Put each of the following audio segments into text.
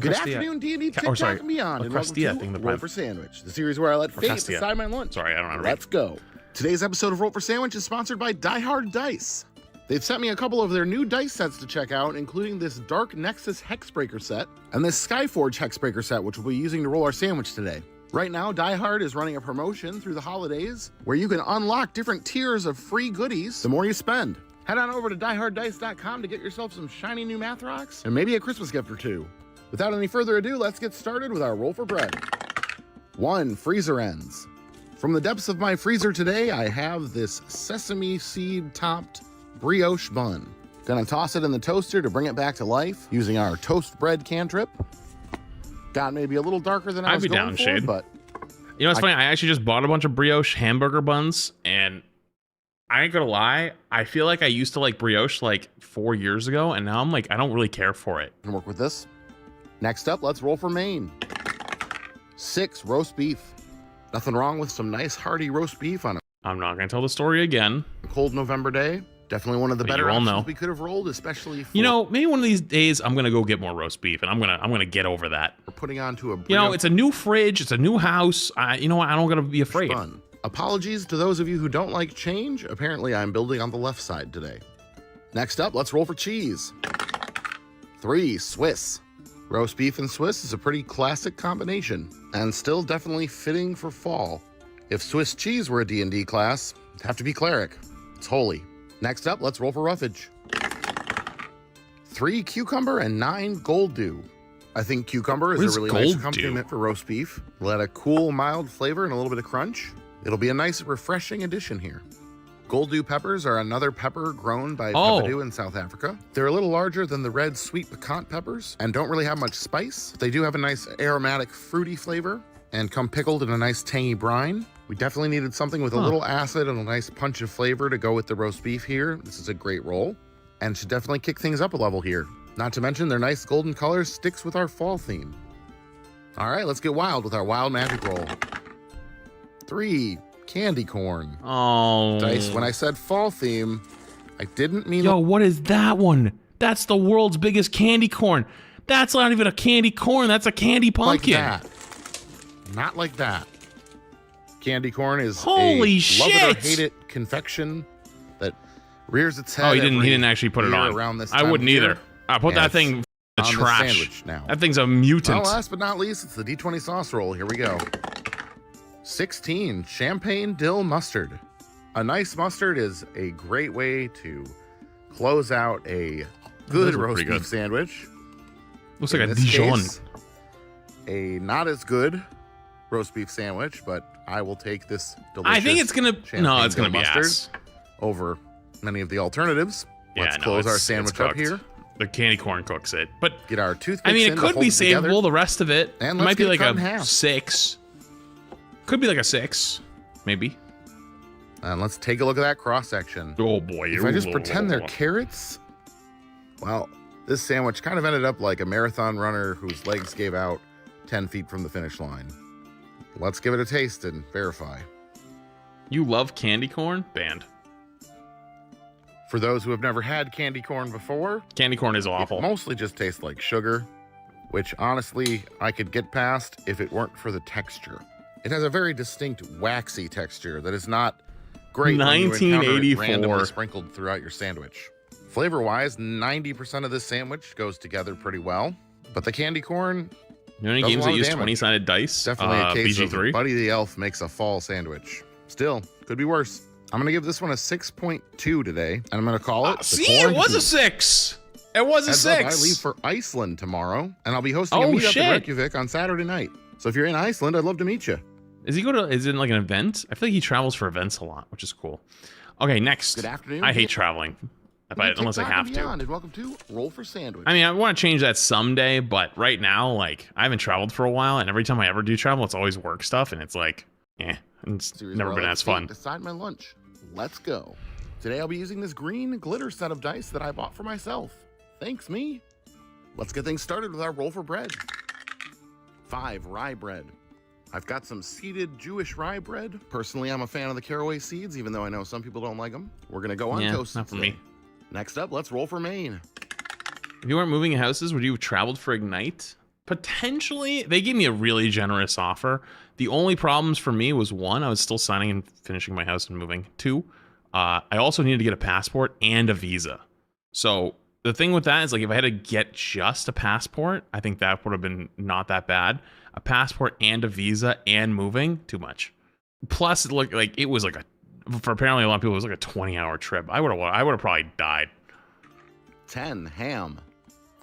Good afternoon, D&D, TikTok, and beyond, and welcome to Roll for Sandwich, the series where I let fate decide my lunch. Sorry, I don't know. Let's go. Today's episode of Roll for Sandwich is sponsored by Die Hard Dice. They've sent me a couple of their new dice sets to check out, including this Dark Nexus Hexbreaker set and this Skyforge Hexbreaker set, which we'll be using to roll our sandwich today. Right now, Die Hard is running a promotion through the holidays where you can unlock different tiers of free goodies the more you spend. Head on over to dieharddice.com to get yourself some shiny new math rocks and maybe a Christmas gift or two. Without any further ado, let's get started with our roll for bread. 1. Freezer ends. From the depths of my freezer today, I have this sesame seed topped brioche bun. Gonna toss it in the toaster to bring it back to life using our toast bread cantrip. Got maybe a little darker than I was going for, but you know, it's funny. I actually just bought a bunch of brioche hamburger buns, and I ain't gonna lie, I feel like I used to like brioche like 4 years ago, and now I'm like, I don't really care for it. Gonna work with this. Next up, let's roll for Maine. 6. Roast beef. Nothing wrong with some nice hearty roast beef on I'm not gonna tell the story again. a cold November day. Definitely one of the better options we could have rolled, especially for, you know, maybe one of these days I'm gonna go get more roast beef, and I'm gonna get over that. We're putting onto a you know, it's a new fridge, it's a new house. You know what? I don't gotta be afraid. Fun. Apologies to those of you who don't like change. Apparently, I'm building on the left side today. Next up, let's roll for cheese. 3. Swiss. Roast beef and Swiss is a pretty classic combination, and still definitely fitting for fall. If Swiss cheese were a D&D class, it'd have to be cleric. It's holy. Next up, let's roll for roughage. 3. Cucumber and 9. Gold dew. I think cucumber is a really nice accompaniment for roast beef. Let a cool, mild flavor and a little bit of crunch. It'll be a nice, refreshing addition here. Gold dew peppers are another pepper grown by Peppadew in South Africa. They're a little larger than the red sweet piquant peppers and don't really have much spice. They do have a nice aromatic, fruity flavor and come pickled in a nice tangy brine. We definitely needed something with a little acid and a nice punch of flavor to go with the roast beef here. This is a great roll and should definitely kick things up a level here. Not to mention their nice golden color sticks with our fall theme. All right, let's get wild with our wild magic roll. 3. Candy corn. Oh. Dice, when I said fall theme, I didn't mean... Yo, what is that one? That's the world's biggest candy corn. That's not even a candy corn. That's a candy pumpkin. Like that. Not like that. Candy corn is holy a shit. Love it or hate it confection that rears its head. Oh, he didn't actually put it on. Around this I wouldn't either. I put that thing in the trash. Now. That thing's a mutant. Well, last but not least, it's the D20 sauce roll. Here we go. 16. Champagne dill mustard. A nice mustard is a great way to close out a good roast beef sandwich. Looks like a Dijon. A not as good roast beef sandwich, but I will take this delicious. I think it's gonna be ass over many of the alternatives. Let's close our sandwich up here. The candy corn cooks it, but get our toothpicks. I mean, it could be savable. The rest of it, and it might be like a 6. Could be like a 6, maybe. And let's take a look at that cross section. Oh boy! If I just pretend they're carrots, well, this sandwich kind of ended up like a marathon runner whose legs gave out 10 feet from the finish line. Let's give it a taste and verify. You love candy corn? Banned. For those who have never had candy corn before, candy corn is awful. It mostly just tastes like sugar, which honestly I could get past if it weren't for the texture. It has a very distinct waxy texture that is not great 1984 when you encounter it randomly sprinkled throughout your sandwich. Flavor-wise, 90% of this sandwich goes together pretty well, but the candy corn, you know any games that use 20-sided dice? Definitely a case BG3. of Buddy the Elf makes a fall sandwich. Still, could be worse. I'm going to give this one a 6.2 today, and I'm going to call it... See, it was a 6! It was a 6! I leave for Iceland tomorrow, and I'll be hosting a meetup in Reykjavik on Saturday night. So if you're in Iceland, I'd love to meet you. Is it like an event? I feel like he travels for events a lot, which is cool. Okay, next. Good afternoon. I hate traveling, unless I have to. And welcome to Roll for Sandwich. I mean, I want to change that someday, but right now, like, I haven't traveled for a while, and every time I ever do travel, it's always work stuff, and it's like, it's never been as fun. Decide my lunch. Let's go. Today I'll be using this green glitter set of dice that I bought for myself. Thanks, me. Let's get things started with our roll for bread. 5. Rye bread. I've got some seeded Jewish rye bread. Personally, I'm a fan of the caraway seeds, even though I know some people don't like them. We're gonna go on toast. Not for me. Next up, let's roll for Maine. If you weren't moving houses, would you have traveled for Ignite? Potentially, they gave me a really generous offer. The only problems for me was one, I was still signing and finishing my house and moving. Two, I also needed to get a passport and a visa. So the thing with that is, like, if I had to get just a passport, I think that would have been not that bad. A passport and a visa and moving, too much. Plus, it looked like it was like for apparently a lot of people, it was like a 20-hour trip. I would have probably died. 10, ham.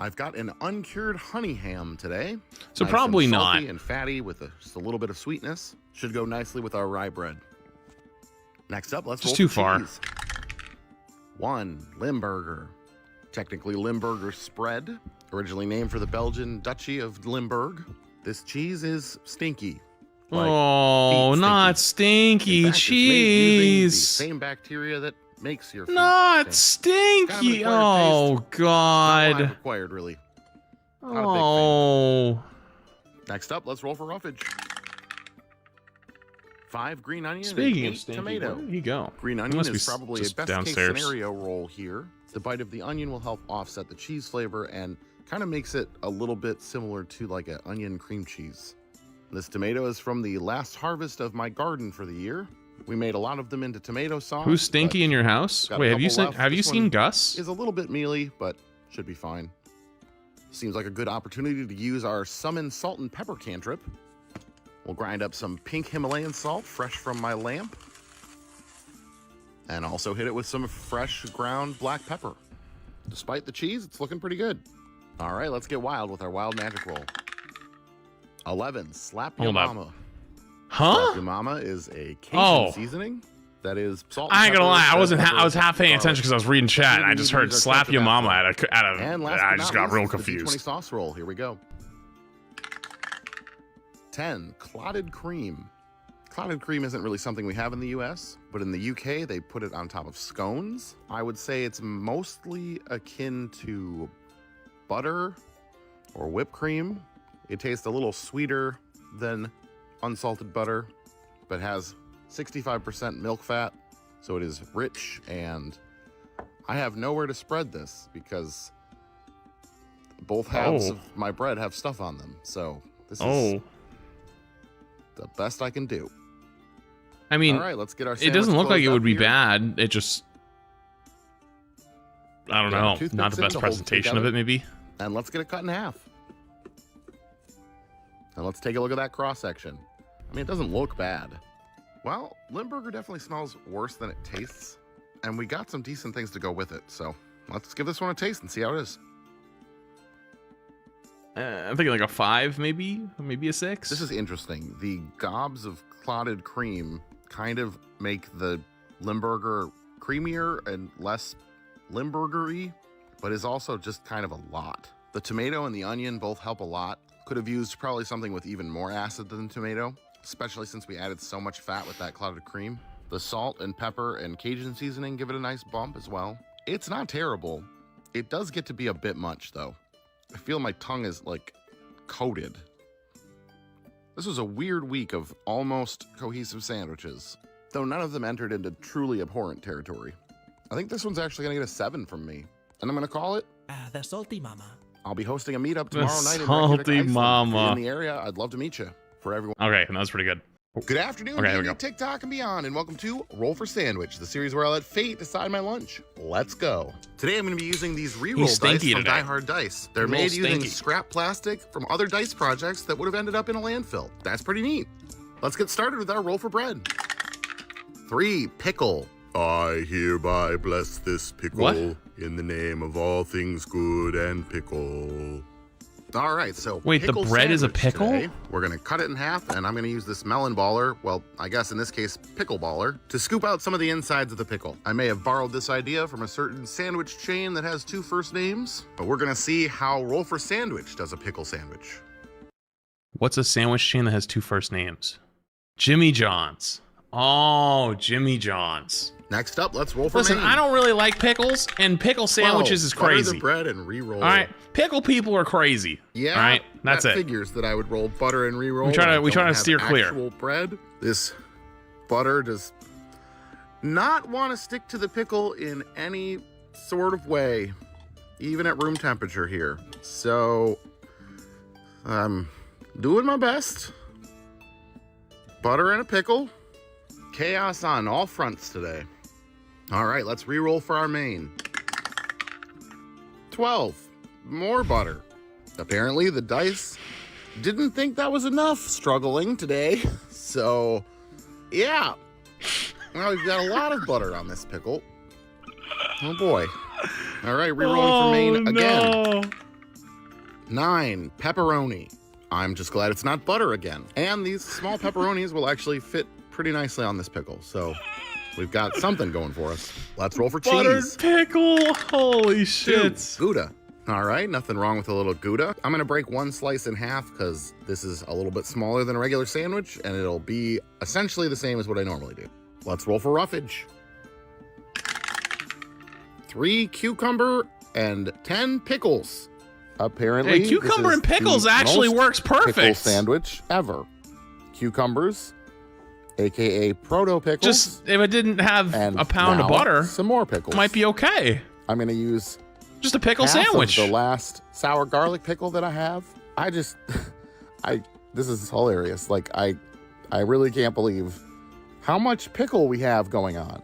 I've got an uncured honey ham today. So nice probably and not. salty and fatty with just a little bit of sweetness. Should go nicely with our rye bread. Next up, let's Just roll too far. cheese. 1, Limburger. Technically Limburger spread, originally named for the Belgian Duchy of Limburg. This cheese is stinky. Like Oh, feet not stinky. stinky In fact, it's made using the cheese. same bacteria that makes your feet Not stink. stinky. Kind of an acquired Oh, God. Not required, really. Not a big fan. Oh. Next up, let's roll for roughage. 5 green onion Speaking and of 8 stinky, tomato. where did he go? Green He onion must be is probably a just best downstairs. case scenario roll here. The bite of the onion will help offset the cheese flavor and kind of makes it a little bit similar to like an onion cream cheese. This tomato is from the last harvest of my garden for the year. We made a lot of them into tomato sauce. Who's stinky but in your house? got a Wait, have you couple seen left. have you This seen one Gus? is a little bit mealy, but should be fine. Seems like a good opportunity to use our summon salt and pepper cantrip. We'll grind up some pink Himalayan salt fresh from my lamp. And also hit it with some fresh ground black pepper. Despite the cheese, it's looking pretty good. All right, let's get wild with our wild magic roll. 11, Slap Your Hold up. Mama. Slap Huh? Your Mama is a Cajun Oh. seasoning that is salt and I ain't gonna pepper, lie, red I pepper, was half paying garlic. attention because I was reading chat. And I just heard These are "slap ketchup your mama" after. out of. And last I but just not got real least, the D20 confused. sauce roll. Here we go. 10, Clotted cream. Clotted cream isn't really something we have in the US, but in the UK, they put it on top of scones. I would say it's mostly akin to butter or whipped cream. It tastes a little sweeter than unsalted butter, but has 65% milk fat, so it is rich, and I have nowhere to spread this because both halves of my bread have stuff on them, so this is the best I can do. I mean, all right, let's get our it doesn't look like sandwich it would be closed up bad. It just, I don't Yeah, know, toothpicks not the in best to hold presentation of together. it, maybe. here. And let's get it cut in half. And let's take a look at that cross section. I mean, it doesn't look bad. Well, Limburger definitely smells worse than it tastes, and we got some decent things to go with it. So let's give this one a taste and see how it is. I'm thinking like a 5, maybe a 6. This is interesting. The gobs of clotted cream kind of make the Limburger creamier and less Limburger-y, but is also just kind of a lot. The tomato and the onion both help a lot. Could have used probably something with even more acid than tomato, especially since we added so much fat with that clotted cream. The salt and pepper and Cajun seasoning give it a nice bump as well. It's not terrible. It does get to be a bit much though. I feel my tongue is like coated. This was a weird week of almost cohesive sandwiches, though none of them entered into truly abhorrent territory. I think this one's actually gonna get a 7 from me, and I'm gonna call it The salty mama. I'll be hosting a meetup The tomorrow night in salty Reykjavik, Iceland. If mama. you're in the area, I'd love to meet you. For everyone. Okay, that was pretty good. Good afternoon, Okay, here we D&D, go. TikTok, and beyond, and welcome to Roll for Sandwich, the series where I let fate decide my lunch. Let's go. Today I'm going to be using these reroll dice stinky from today. Die Hard Dice. They're He's a little made using stinky. scrap plastic from other dice projects that would have ended up in a landfill. That's pretty neat. Let's get started with our roll for bread. 3, Pickle. I hereby bless this pickle What? in the name of all things good and pickle. All right, so Wait, the pickle bread is a sandwich pickle? today. We're gonna cut it in half, and I'm gonna use this melon baller, well, I guess in this case, pickle baller, to scoop out some of the insides of the pickle. I may have borrowed this idea from a certain sandwich chain that has 2 first names, but we're gonna see how Roll for Sandwich does a pickle sandwich. What's a sandwich chain that has 2 first names? Jimmy John's. Oh, Jimmy John's. Next up, let's roll for Listen, main. I don't really like pickles, and pickle sandwiches is butter crazy. the bread and re-roll. All right, pickle people are crazy. Yeah, All right, that's that it. figures that I would roll butter and re-roll. We try to- when I we try don't to have steer clear. Actual bread. This butter does not want to stick to the pickle in any sort of way, even at room temperature here. So I'm doing my best. Butter and a pickle. Chaos on all fronts today. All right, let's re-roll for our main. 12. More butter. Apparently the dice didn't think that was enough struggling today. So, yeah. Well, we've got a lot of butter on this pickle. Oh boy. All right, re-rolling for main again. 9. Pepperoni. I'm just glad it's not butter again. And these small pepperonis will actually fit pretty nicely on this pickle. So we've got something going for us. Let's roll for Buttered cheese. pickle. Holy shit. 2. Gouda. All right, nothing wrong with a little Gouda. I'm gonna break one slice in half because this is a little bit smaller than a regular sandwich and it'll be essentially the same as what I normally do. Let's roll for roughage. 3 cucumber and 10 pickles. Apparently, Hey, cucumber this is and pickles the actually most works pickle perfect. sandwich ever. Cucumbers, aka proto pickles. Just if it didn't have and a pound of now butter, some more pickles. might be okay. I'm gonna use Just a pickle half sandwich. of the last sour garlic pickle that I have. This is hilarious. Like I really can't believe how much pickle we have going on.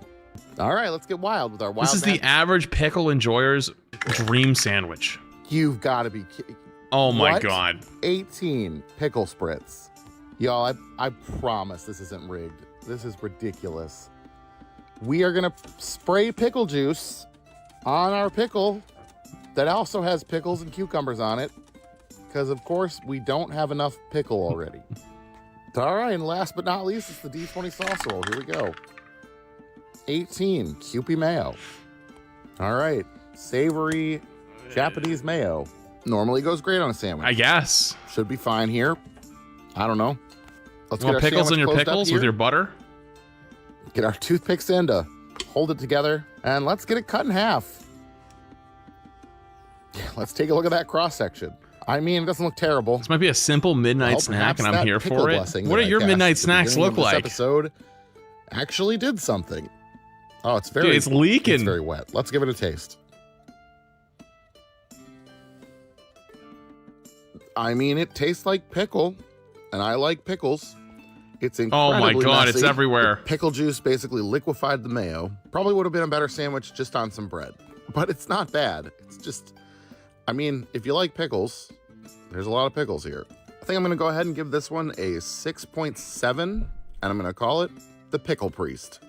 All right, let's get wild with our wild. This is the average pickle enjoyer's dream sandwich. You've got to be kidding. Oh my What? god. 18 pickle spritz. Y'all, I promise this isn't rigged. This is ridiculous. We are gonna spray pickle juice on our pickle that also has pickles and cucumbers on it, because of course we don't have enough pickle already. All right, and last but not least, it's the D20 sauce roll. Here we go. 18 Kewpie mayo. All right, savory Japanese mayo. Normally goes great on a sandwich. I guess. Should be fine here. I don't know. Let's You want get our pickles in sandwich your closed up pickles here. with your butter? Get our toothpicks in to hold it together, and let's get it cut in half. Let's take a look at that cross section. I mean, it doesn't look terrible. This might be a simple midnight Well, snack, perhaps and I'm that here pickle for it. blessing What that do I your cast midnight at the snacks beginning look of this like? Episode actually did something. Oh, it's very. Dude, it's leaking. It's very wet. Let's give it a taste. I mean, it tastes like pickle, and I like pickles. It's Oh incredibly my god, messy. it's everywhere. The pickle juice basically liquefied the mayo. Probably would have been a better sandwich just on some bread, but it's not bad. It's just, I mean, if you like pickles, there's a lot of pickles here. I think I'm gonna go ahead and give this one a 6.7, and I'm gonna call it the Pickle Priest.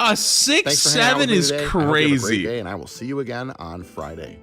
A Thanks for hanging out 6.7 with me is today. I hope you have a great crazy. day, and I will see you again on Friday.